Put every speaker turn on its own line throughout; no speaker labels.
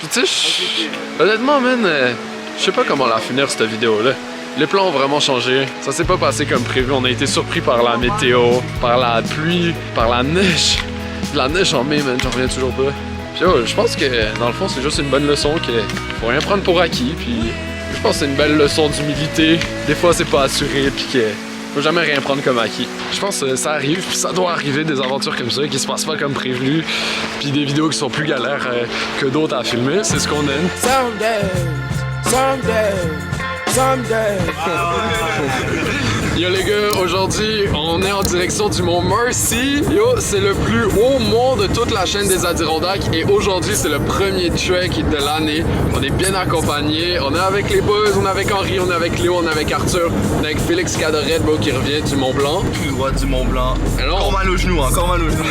Puis tu sais, honnêtement, man, je sais pas comment la finir cette vidéo-là. Les plans ont vraiment changé. Ça s'est pas passé comme prévu. On a été surpris par la météo, par la pluie, par la neige. La neige en mai, man, j'en reviens toujours pas. Puis je pense que dans le fond, c'est juste une bonne leçon que faut rien prendre pour acquis. Puis je pense que c'est une belle leçon d'humilité. Des fois, c'est pas assuré, puis que faut jamais rien prendre comme acquis. Je pense que ça arrive, puis ça doit arriver des aventures comme ça qui se passent pas comme prévu, puis des vidéos qui sont plus galères que d'autres à filmer. C'est ce qu'on aime. Someday. Yo les gars, aujourd'hui on est en direction du mont Mercy. Yo, c'est le plus haut mont de toute la chaîne des Adirondacks et aujourd'hui c'est le premier trek de l'année. On est bien accompagnés, on est avec les boys, on est avec Henri, on est avec Léo, on est avec Arthur, on est avec Félix Cadorette qui revient du Mont Blanc.
Tout droit du Mont Blanc.
Alors,
encore mal aux genoux, encore mal aux genoux.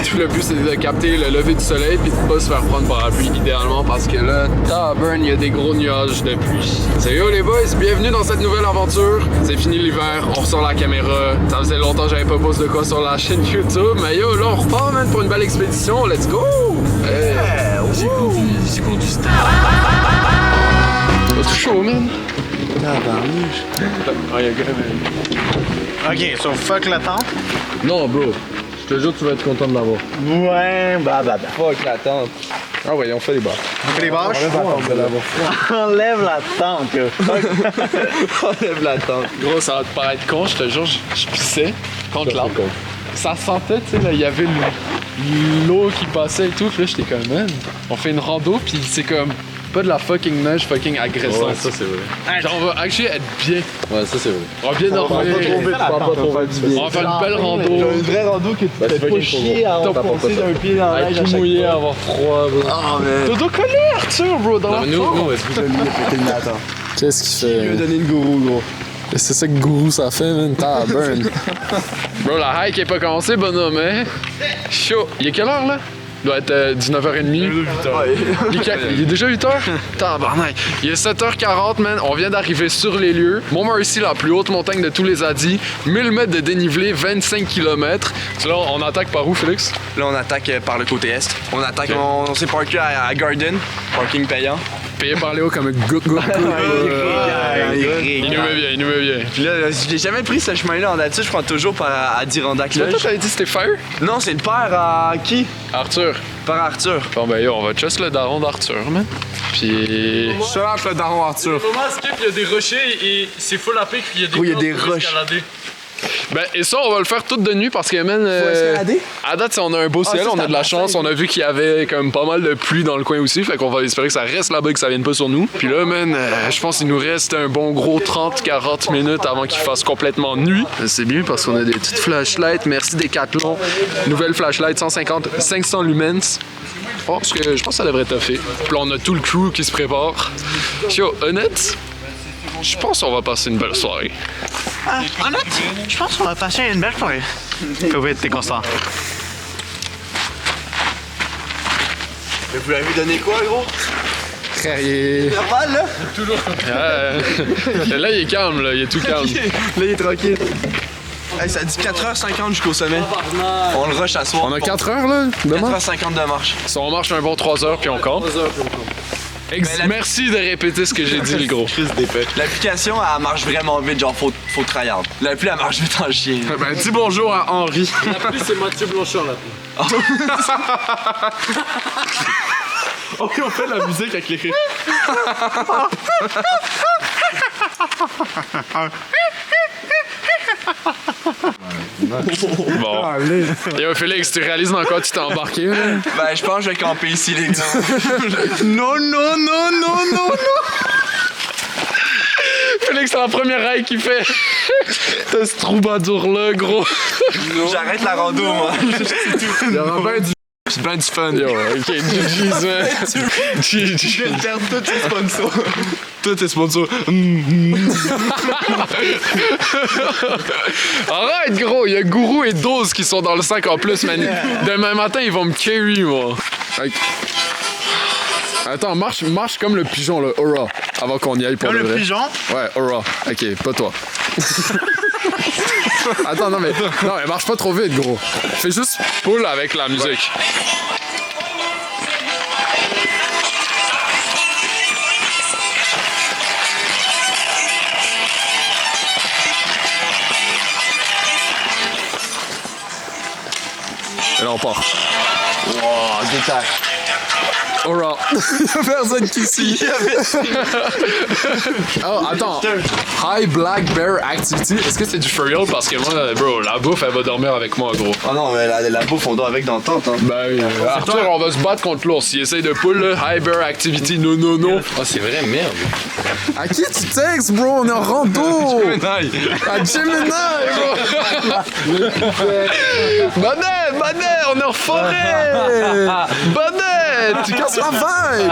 Tout le but c'est de capter le lever du soleil puis de pas se faire prendre par la pluie idéalement parce que là, tabarn, il y a des gros nuages de pluie. C'est yo les boys, bienvenue dans cette nouvelle aventure. C'est fini l'hiver, on ressort la caméra. Ça faisait longtemps que j'avais pas posté de quoi sur la chaîne YouTube, mais yo, là on repart man pour une belle expédition, let's go! Hey.
J'ai conduit style.
C'est tout chaud man.
Ah, y'a gars,
Ok, so fuck la tente.
Non bro, je te jure tu vas être content de l'avoir.
Ouais, bah.
Fuck la tente.
Ah ouais, on fait les bâches.
On fait les bâches. Enlève la tente,
Enlève la tente.
Gros, ça va te paraître con, je te jure, je pissais contre l'arbre. Ça sentait, tu sais, là, il y avait l'eau qui passait et tout, puis là, j'étais comme, man, on fait une rando, puis c'est comme, pas de la fucking neige fucking agressante.
Ouais, ça c'est vrai.
Genre, on va actually être bien.
Ouais, ça c'est vrai.
On va bien dormir. On va faire une belle rando.
Une vraie rando que tu te fais pas chier à enfoncer d'un pied dans la neige à
Tout
chaque
mouillé,
fois.
avoir froid, bro.
Ah, mais.
Dodo collé, Arthur, bro, dans la forme.
est-ce que
Qu'est-ce qu'il
tu lui as donné le gourou, gros?
C'est ça que Gourou ça fait, man. Burn. Bro, la hike est pas commencée, bonhomme, hein? Chaud. Il est quelle heure, là? Il doit être 19h30. Il est déjà 8h? Tabarnak. Il est 7h40, man. On vient d'arriver sur les lieux. Mont Mercy, la plus haute montagne de tous les Adis. 1000 mètres de dénivelé, 25 km. Là, on attaque par où, Félix?
Là, on attaque par le côté est. On attaque, on s'est parké à Garden, parking payant.
Payé par Léo comme un goût. Il nous met bien, il nous met bien.
Puis là, j'ai jamais pris ce chemin-là. En d'habitude, je prends toujours par Adirondack.
Toi, t'avais dit que c'était Fire?
Non, c'est le père à qui?
Arthur.
Père Arthur.
Bon, ben, yo, on va juste le daron d'Arthur, man. Puis.
Je lâche le daron Arthur.
Comment skip, il y a des rochers et c'est full à pic, puis il y a des
Oui, il y a des
plantes pour
roches.
escalader.
Ben, et ça, on va le faire toute de nuit parce que, man.
escalader?
À date, on a un beau ciel,
ça,
on a de la
c'est
chance, on a vu qu'il y avait comme pas mal de pluie dans le coin aussi, fait qu'on va espérer que ça reste là-bas et que ça vienne pas sur nous. Puis là, man, je pense qu'il nous reste un bon gros 30-40 minutes avant qu'il fasse complètement nuit. C'est bien parce qu'on a des petites flashlights, merci Decathlon. Nouvelle flashlight 500 lumens. Oh, parce que je pense que ça devrait toffer. Puis là, on a tout le crew qui se prépare. Yo, honnête, je pense qu'on va passer une belle soirée.
Honnête, je pense qu'on va passer une belle soirée. Faut vite, t'es constant.
Mais vous l'avez donné quoi, gros?
Frère, il est...
Normal, là?
Là, il est calme, là, il est tout calme.
Là, il est tranquille. Hey, ça dit 4h50 jusqu'au sommet. On le rush à soir.
On a 4 heures, là, demain?
4h50 de marche.
Si on marche un bon 3 heures, puis on campe. Merci de répéter ce que j'ai dit, le gros.
L'application, elle marche vraiment vite, genre faut tryhard. L'appli, elle marche vite en chien.
Ben, dis bonjour à Henri.
La pluie, c'est Mathieu Blanchard, là.
Ok, on fait de la musique avec les rires. Bon. Yo, Félix, tu réalises dans quoi tu t'es embarqué, là?
Ben, je pense que je vais camper ici, les gars.
Non! Félix, c'est la première règle qu'il fait. T'as ce troubadour-là, gros.
J'arrête la rando, moi.
Il y aura bien du... C'est bien du fun, yo. Ok, GG's, man. GG.
Je vais perdre tous tes sponsors.
Toi, t'es sponsor. Arrête, gros. Il y a Gourou et Dose qui sont dans le sac en plus, man. Demain matin, ils vont me carry, moi. Okay. Attends, marche comme le pigeon, là. Aura. Avant qu'on y aille pour
Comme
le
le
vrai.
pigeon?
Ouais, aura. Ok, pas toi. Attends, non mais marche pas trop vite, gros. Fais juste pull avec la musique. on part.
Wow, détail.
Alright. Y'a personne qui suit. Oh, attends. High Black Bear Activity. Est-ce que c'est du for real? Parce que moi, bro, la bouffe, elle va dormir avec moi, gros.
Oh non, mais la bouffe, on dort avec dans le tente. Hein.
Ben, Arthur, on va se battre contre l'ours. S'il essaye de pull, là, High Bear Activity, non, non, non.
Oh, c'est vrai, merde.
À qui tu textes, bro? On est en rando! À Gemini, bro! Bonnet, on est en forêt! Bonnet, tu casses la vibe!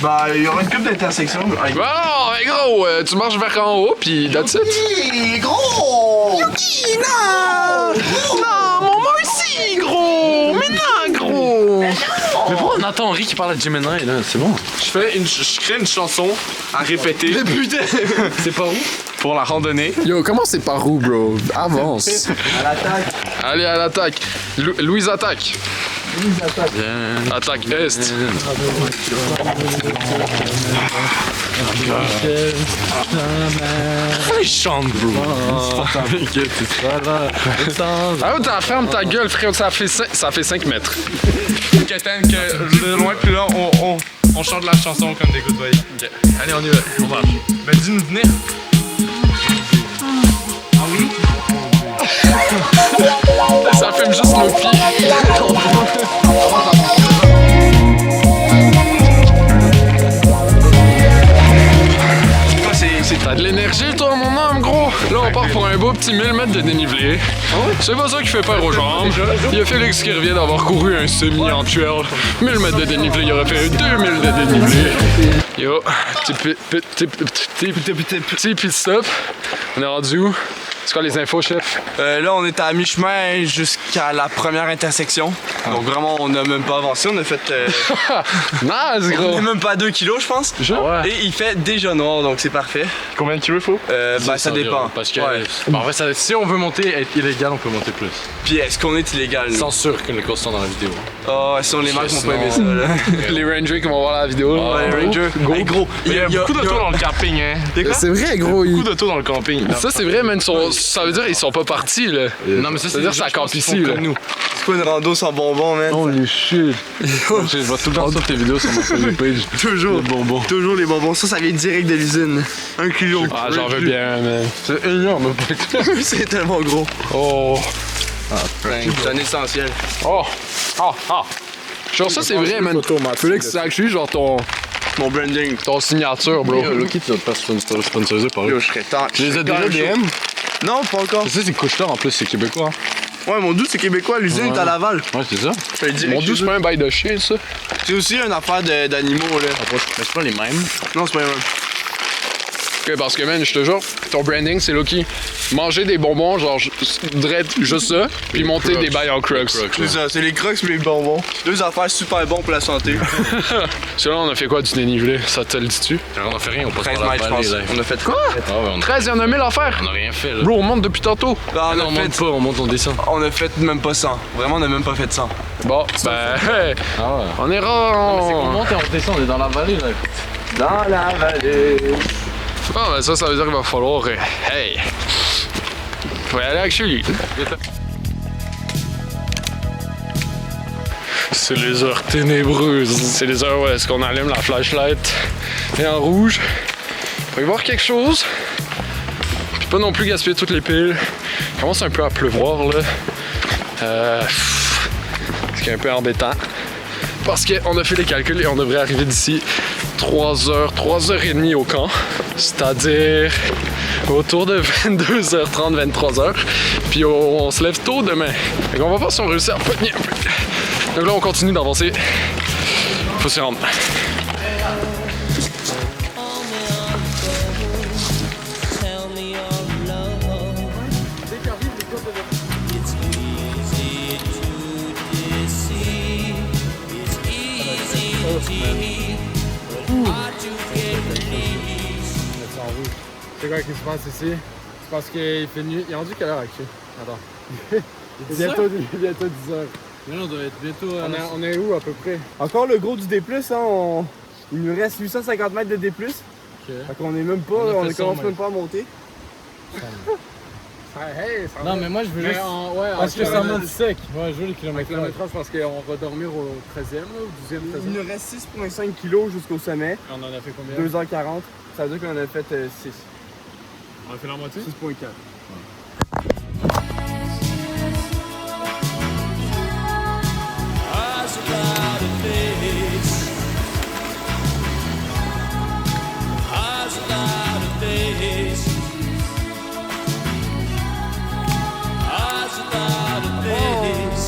Bah, il y aura une couple d'intersections.
Bon, mais gros, tu marches vers en haut, pis that's it.
Yuki, gros!
Yuki, non! Non, mon moi aussi, gros! Mais non, gros!
Mais pourquoi on entend Henri qui parle à Gemini, là? C'est bon.
Je crée une chanson à répéter.
Putain!
C'est pas où?
Pour la randonnée.
Yo, comment c'est par où, bro? Avance.
À l'attaque.
Allez, à l'attaque. Louise attaque. Attaque Est.
Il chante, bro.
Ah ouais, ferme ta gueule, frère, ça fait 5 mètres.
Qu'attends que de loin, puis là, on chante la chanson comme des good boys.
Ok. Allez, on y va, on marche.
Ben, dis-nous de venir.
Ça fume juste nos pieds. T'as de l'énergie, toi, mon homme, gros? Là, on part pour un beau petit 1000 mètres de dénivelé. C'est pas ça qui fait peur aux jambes. Il y a Félix qui revient d'avoir couru un semi-antuel. 1000 mètres de dénivelé, il aurait fait 2000 de dénivelé. Yo, petit pit stop. On est rendu où? C'est quoi les infos, chef?
Là, on est à mi-chemin jusqu'à la première intersection. Donc vraiment, on n'a même pas avancé. On a fait...
Nice,
on
gros!
est même pas à 2 kilos, je pense. Et il fait déjà noir, donc c'est parfait.
Combien de kilos il faut?
Bah, ça dépend.
Parce que,
Ouais.
en fait, si on veut monter, être illégal, on peut monter plus.
Puis est-ce qu'on est illégal? nous?
Sans sûr que les causes sont dans la vidéo.
Oh, si on les marque, on peut aimer ça, là.
Les Rangers qui vont voir la vidéo.
Ouais, les Rangers. Hey, gros,
Il y a beaucoup d'autos dans le camping, hein.
C'est vrai, gros.
Beaucoup d'autos dans le camping.
Ça, c'est vrai, man. Ça veut dire qu'ils sont pas partis, là.
Non, mais ça,
C'est-à-dire que ça campe ici, là.
nous.
C'est quoi une rando sans bonbons, man?
Holy shit.
Je vois tout le temps sur tes vidéos sur ma Facebook page.
Toujours.
Les bonbons.
Toujours les bonbons. Ça vient direct de l'usine. 1 kilo.
Ah, j'en veux bien, man.
C'est énorme.
C'est tellement gros.
Oh.
C'est un essentiel.
Oh. Ah, ah. Genre, ça, c'est vrai, man. Félix, c'est actually, genre,
Mon branding.
ton signature, bro.
Loki, tu vas pas sponsorisé par eux.
Yo, je serais temps.
Tu les as déjà DM?
Non, pas encore.
Tu sais, c'est couche-tard en plus, c'est québécois.
Ouais, mon doux, c'est québécois. L'usine est à Laval.
Ouais, c'est ça.
Je fais direct
Mon doux,
chez
c'est
eux.
pas un bail de chien, ça.
C'est aussi une affaire d'animaux, là.
Mais c'est pas les mêmes.
Non, c'est pas vrai.
Ok, parce que, man, je te jure, ton branding, c'est Loki. Manger des bonbons, genre, juste ça, puis monter des bails en Crocs.
C'est ça, c'est les crocs et les bonbons. 2 affaires super bons pour la santé.
Parce que là, on a fait quoi du dénivelé? Ça te le dis-tu?
On a fait rien, on passe
13
par la
mètres, je pense.
vallée.
On a fait quoi?
Ah ouais, on
13, il y en a 1000 à faire.
a rien fait, là.
Bro, on monte depuis tantôt.
Bah,
Non, on monte pas, on monte, on descend.
On a fait même pas 100. Vraiment, on a même pas fait 100.
Bon, ben, hey,
Ah ouais.
on est
C'est qu'on
rare.
monte et on descend, on est dans la vallée, là.
Dans la vallée.
Bon, ben, ça veut dire qu'il va falloir. Hey! Faut y aller avec lui. C'est les heures ténébreuses. C'est les heures où est-ce qu'on allume la flashlight et en rouge pour y voir quelque chose. Puis pas non plus gaspiller toutes les piles. Il commence un peu à pleuvoir là. Ce qui est un peu embêtant. Parce qu'on a fait les calculs et on devrait arriver d'ici 3h30 au camp. C'est-à-dire autour de 22h30, 23h. Puis on se lève tôt demain. Donc on va voir si on réussit à pogner un peu. Donc là on continue d'avancer. Faut s'y rendre.
Tell me of love. It's easy to deceive. It's easy to cheat, but hard to get released.
C'est quoi qui se passe ici? C'est parce qu'il fait nuit. Il est rendu quelle heure actually? Attends. Il est bientôt 10h.
Mais on doit être bientôt.
On est où à peu près?
Encore le gros du D+, hein, il nous reste 850 mètres de D+. Fait qu'on est même pas, on ne commence même pas à monter.
Hey, ça
Non, mais moi je veux juste.
parce que ça monte
sec. Ouais, je veux les
Le
kilomètres.
kilométrage, parce qu'on va dormir au 13e, là, au 12e, 13e.
Il nous reste 6,5 kilos jusqu'au sommet.
On en a fait combien?
2h40. Ça veut dire qu'on a fait 6.
On a fait la moitié?
6,4.
Eyes without a face. Eyes without a face. Eyes without a face.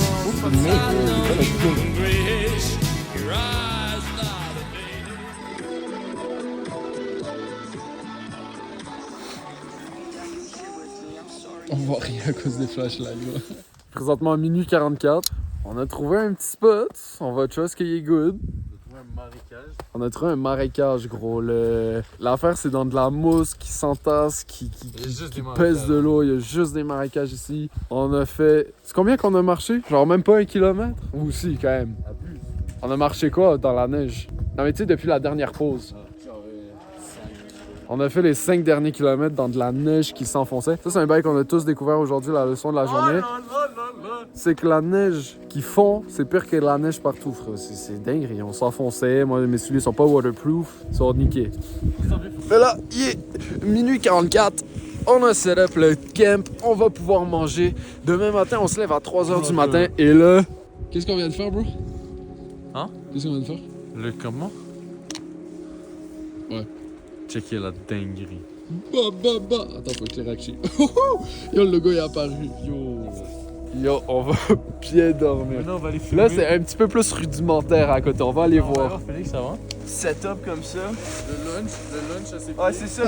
Golden grace. Your eyes without a face.
On voit rien à cause des flashlights, là. Présentement, minuit 44. On a trouvé un petit spot. On va trust qu'il est good. On a trouvé un marécage, gros. L'affaire, c'est dans de la mousse qui s'entasse, qui pèse de l'eau. Il y a juste des marécages ici. On a fait... C'est combien qu'on a marché? Genre même pas 1 kilomètre? Ou si, quand même. On a marché quoi dans la neige? Non mais tu sais, depuis la dernière pause. On a fait les 5 derniers kilomètres dans de la neige qui s'enfonçait. Ça, c'est un bail qu'on a tous découvert aujourd'hui, la leçon de la journée. C'est que la neige qui fond, c'est pire que la neige partout, frère. C'est dingue, on s'enfonçait. Moi, mes souliers sont pas waterproof, ils sont niqués. Mais là, il est minuit 44. On a set up le camp, on va pouvoir manger. Demain matin, on se lève à 3h du matin. Et là... Qu'est-ce qu'on vient de faire, bro?
Hein?
Qu'est-ce qu'on vient de faire?
Le comment?
Ouais.
Checker la dinguerie.
Attends, faut que je l'ai racheté. Yo, le gars est apparu. Yo, on va bien dormir.
Non, on va aller filmer.
Là, c'est un petit peu plus rudimentaire à côté. On va aller voir.
Félix, ça va?
Setup comme ça.
Le lunch, c'est
Ah, c'est ça.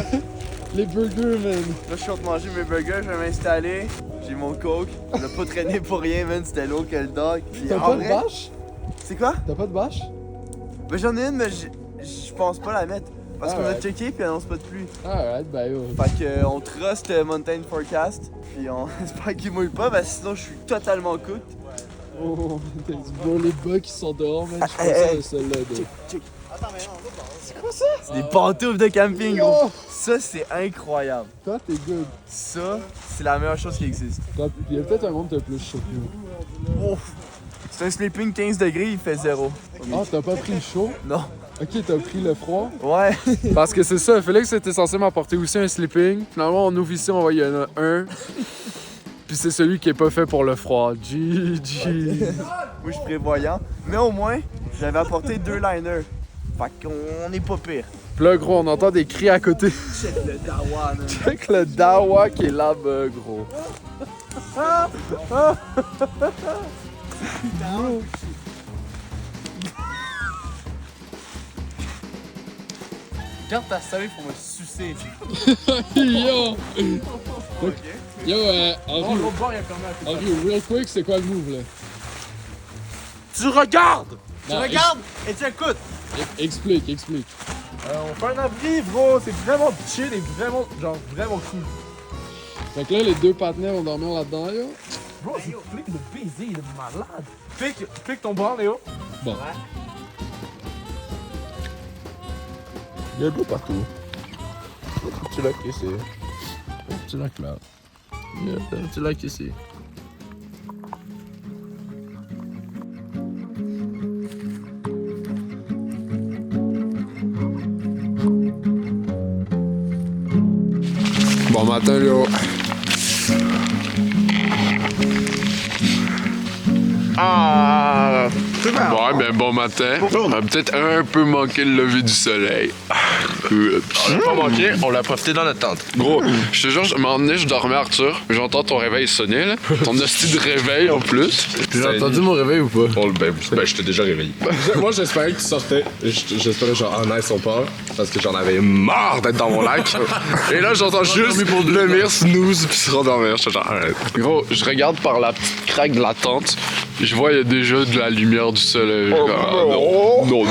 les burgers, man.
Là, je suis en train de manger mes burgers, je vais m'installer. J'ai mon coke. On a pas traîné pour rien, man. C'était l'eau que le dog. Puis
T'as
en
pas de
vrai-
bâche?
C'est quoi?
T'as pas de bâche?
Ben, j'en ai une, mais je pense pas la mettre. Parce qu'on a
Alright.
checké, puis elle annonce pas de pluie.
Alright, bah yo.
Fait que, on trust Mountain Forecast. Puis on espère qu'il mouille pas, parce que sinon, je suis totalement cooked.
Oh, t'as du bon les bas qui sont dehors, man. Je
Hey,
pense
hey.
à celle-là.
Check. C'est des pantoufles de camping, gros.
Oh!
Ça, c'est incroyable.
Toi, t'es good.
Ça, c'est la meilleure chose qui existe.
Il y a peut-être un monde qui t'a plus chaud que nous.
Ouf. C'est un sleeping 15 degrés, il fait 0.
Ah, t'as pas pris le chaud?
Non.
Ok, t'as pris le froid?
Ouais.
Parce que c'est ça, Félix était censé m'apporter aussi un sleeping. Finalement, on ouvre ici, on voit il y en a un. Puis c'est celui qui est pas fait pour le froid. GG.
Moi, je suis prévoyant. Mais au moins, j'avais apporté 2 liners. Fait qu'on est pas pire.
Puis là, gros, on entend des cris à côté.
Check le dawa, man.
Check le dawa qui est là-bas, gros.
Garde ta salive pour me sucer.
Yo! Yo, Henri, real quick, c'est quoi le move, là?
Tu regardes! Tu
Non,
regardes et tu écoutes!
Explique.
On fait un abri, bro! C'est vraiment chill et vraiment, genre, vraiment cool.
Fait que là, les deux partenaires vont dormir là-dedans, yo.
Bro, c'est clic de baiser, il est malade! Clique ton bras, Léo.
Bon. Il y a de l'eau partout. Un petit lac ici. Un petit lac là. Il y a un petit lac ici. Bon matin, Léo.
Ah!
Ouais, ben bon matin. On a peut-être un peu manqué le lever du soleil.
On l'a pas manqué, on l'a profité dans notre tente.
Gros, je te jure, je m'en venais, je dormais, Arthur. J'entends ton réveil sonner, là. Ton hostie de réveil, en plus.
T'as entendu mon réveil ou pas?
Ben, je t'ai déjà réveillé.
Moi, j'espérais que tu sortais. J'espérais genre, ah nice, on part. Parce que j'en avais marre d'être dans mon lac.
Et là, j'entends juste le mire snooze puis se rendormir. Je suis genre, arrête. Gros, je regarde par la petite craque de la tente. Je vois, il y a déjà de la lumière du soleil. Non. Non.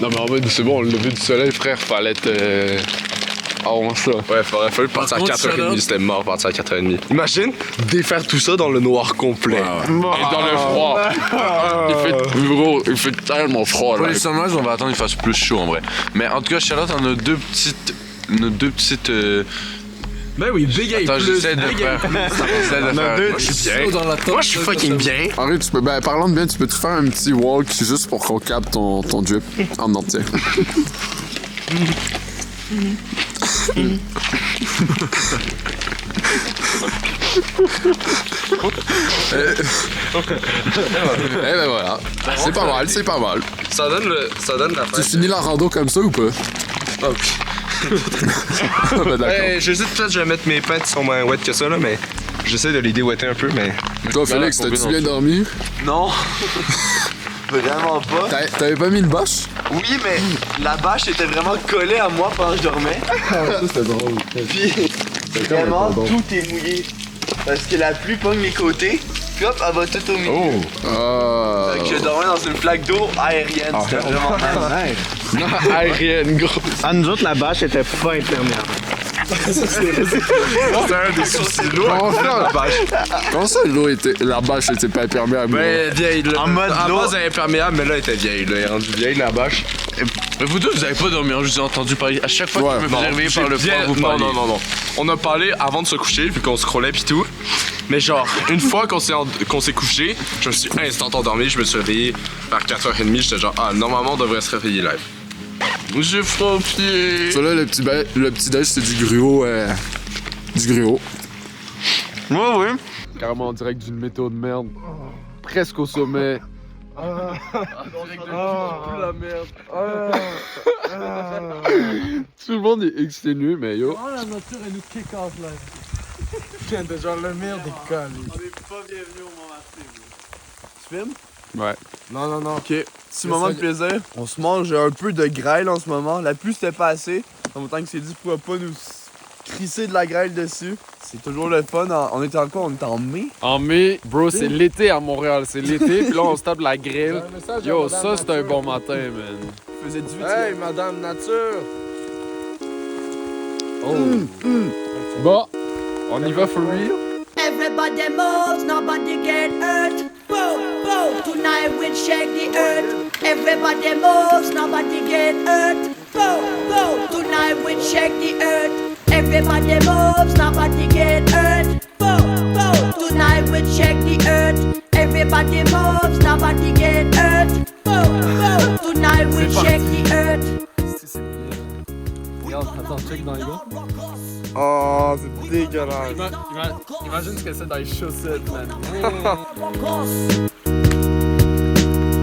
Non, mais en mode, c'est bon, le lever du soleil, frère, fallait être. Avant ça.
Ouais, faudrait fallu partir à 4h30. C'était mort partir à 4h30. Imagine défaire tout ça dans le noir complet.
Et dans le froid. Il fait tellement froid,
Pour
là.
les sondages, on va attendre qu'il fasse plus chaud en vrai. Mais en tout cas, Charlotte, on a deux petites
Ben oui, bégaye
Attends,
plus.
j'essaie de faire. J'essaie de faire.
Moi, je suis bien. Moi, je suis fucking bien.
Henri, tu peux, ben, parlant de bien, tu peux-tu faire un petit walk juste pour qu'on capte ton drip en entier? Eh ben voilà, c'est pas mal, c'est pas mal.
Ça donne la
Tu finis la rando comme ça ou pas?
Ah oui.
Ben, d'accord.
J'hésite peut-être je vais mettre mes pattes sur moins wet que ça là, mais j'essaie de les déwêter un peu, mais.
Toi, Félix, t'as-tu bien dormi?
Non. Vraiment pas.
T'avais pas mis une bâche?
Oui, mais la bâche était vraiment collée à moi pendant que je dormais.
Ça, c'était drôle.
Puis, vraiment, tout est mouillé. Parce que la pluie pogne les côtés, puis hop, elle va tout au milieu.
Ah.
Fait que je dormais dans une flaque d'eau aérienne. C'était vraiment nice.
Aérienne, gros.
À nous autres, la bâche était pas imperméable.
C'est un des soucis lourds.
Comment ça, la bâche était pas imperméable?
Ben, vieille, là.
En mode
à
l'eau.
base, elle est imperméable, mais là, elle était vieille, là. Elle est rendue vieille, la bâche.
Mais vous deux, vous avez pas dormi, hein, je vous ai entendu parler. À chaque fois
Ouais,
que je me faisais réveiller par le froid, vous
Non,
parliez.
non. On a parlé avant de se coucher, puis qu'on scrollait, puis tout. Mais genre, une fois qu'on s'est couché, je me suis instant endormi, je me suis réveillé vers 4h30. J'étais genre, ah, normalement, on devrait se réveiller live.
J'ai froid aux pieds.
Ça là, le petit déj, c'est du gruau. Du gruau.
Ouais.
Carrément en direct d'une météo de merde. Presque au sommet. La merde. Tout le monde est exténué, mais yo.
Oh, la nature, elle nous kick off là. Putain, t'es genre le merde des calés.
On est pas bienvenus au Mont-Martin. Tu filmes?
Ouais.
Non.
Ok, petit moment de plaisir. On se mange un peu de grêle en ce moment. La pluie c'était pas assez. En même temps que c'est dit, pourquoi pas nous crisser de la grêle dessus. C'est toujours le fun. On était en quoi? On était en mai?
En mai, bro, c'est l'été à Montréal. C'est l'été, puis là, on se tape la grille. Yo, ça, c'est un bon matin, man.
Il faisait 18.
Hey, Madame Nature!
Oh. Bon, on y va for real?
Everybody moves, nobody get hurt. Boom, boom, tonight we'll shake the earth. Everybody moves, nobody get hurt. Boom, boom, tonight we'll shake the earth. Everybody moves, nobody get hurt. Boom, boom, tonight we'll shake the earth. Everybody moves, nobody get hurt. Boom, boom, tonight we'll shake the earth.
Regarde, attends, check dans les gars.
Oh, c'est dégueulasse.
Imagine ce que c'est dans les chaussettes, man.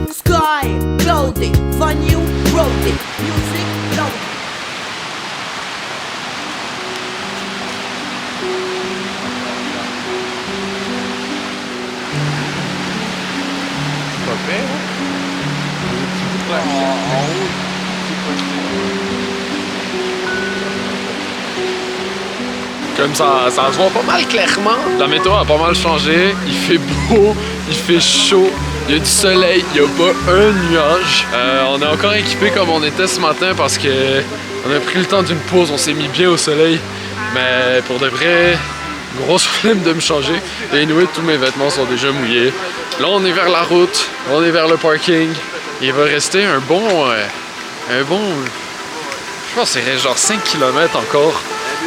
Sky, cloudy, venue, roadie, music, loud.
Comme ça se voit pas mal clairement. La météo a pas mal changé. Il fait beau, il fait chaud, il y a du soleil, il y a pas un nuage. On est encore équipé comme on était ce matin parce que on a pris le temps d'une pause, on s'est mis bien au soleil. Mais pour de vrai, grosse flemme de me changer. Et anyway, tous mes vêtements sont déjà mouillés. Là, on est vers la route, on est vers le parking. Il va rester un bon, je pense que c'est genre 5 km encore.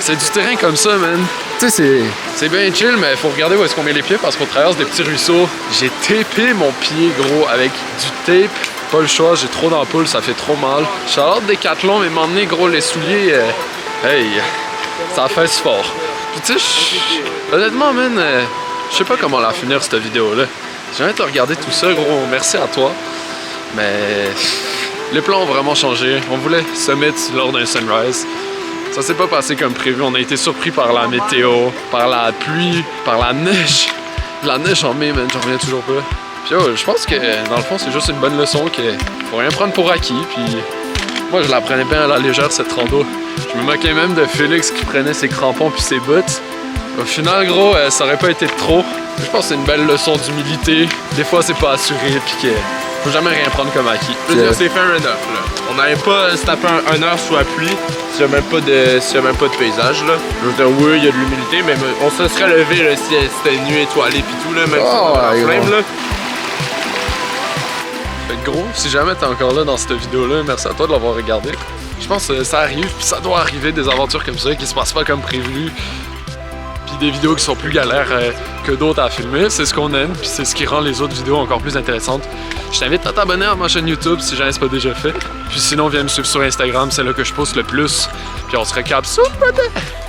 C'est du terrain comme ça, man. Tu sais, c'est bien chill, mais faut regarder où est-ce qu'on met les pieds parce qu'on traverse des petits ruisseaux. J'ai tapé mon pied, gros, avec du tape. Pas le choix, j'ai trop d'ampoules, ça fait trop mal. Je suis à l'ordre des Decathlon, mais m'emmener, gros, les souliers, hey, ça fait fort. Puis tu sais, honnêtement, man, je sais pas comment la finir, cette vidéo-là. J'ai envie de regarder tout ça, gros. Merci à toi. Mais les plans ont vraiment changé. On voulait summit lors d'un sunrise. Ça s'est pas passé comme prévu. On a été surpris par la météo, par la pluie, par la neige. La neige en mai, man, j'en reviens toujours pas. Puis oh, je pense que dans le fond, c'est juste une bonne leçon que faut rien prendre pour acquis. Puis moi, je la prenais bien à la légère cette rando. Je me moquais même de Félix qui prenait ses crampons puis ses bottes. Au final, gros, ça aurait pas été de trop. Je pense que c'est une belle leçon d'humilité. Des fois, c'est pas assuré, puis que faut jamais rien prendre comme acquis.
Je veux dire, c'est fair enough, là. On n'allait pas se taper un heure sous la pluie s'il n'y a même pas de paysage, là. Je veux dire, oui, il y a de l'humilité, mais on se serait levé, là, si c'était une nuit étoilée pis tout, là, même si on avait la flemme, là.
Fait que gros, si jamais t'es encore là dans cette vidéo-là, merci à toi de l'avoir regardé. Je pense que ça arrive, puis ça doit arriver des aventures comme ça qui se passent pas comme prévu. puis des vidéos qui sont plus galères que d'autres à filmer. C'est ce qu'on aime, puis c'est ce qui rend les autres vidéos encore plus intéressantes. Je t'invite à t'abonner à ma chaîne YouTube si jamais c'est pas déjà fait. Puis sinon, viens me suivre sur Instagram, c'est là que je poste le plus. Puis on se recapte soon, brother!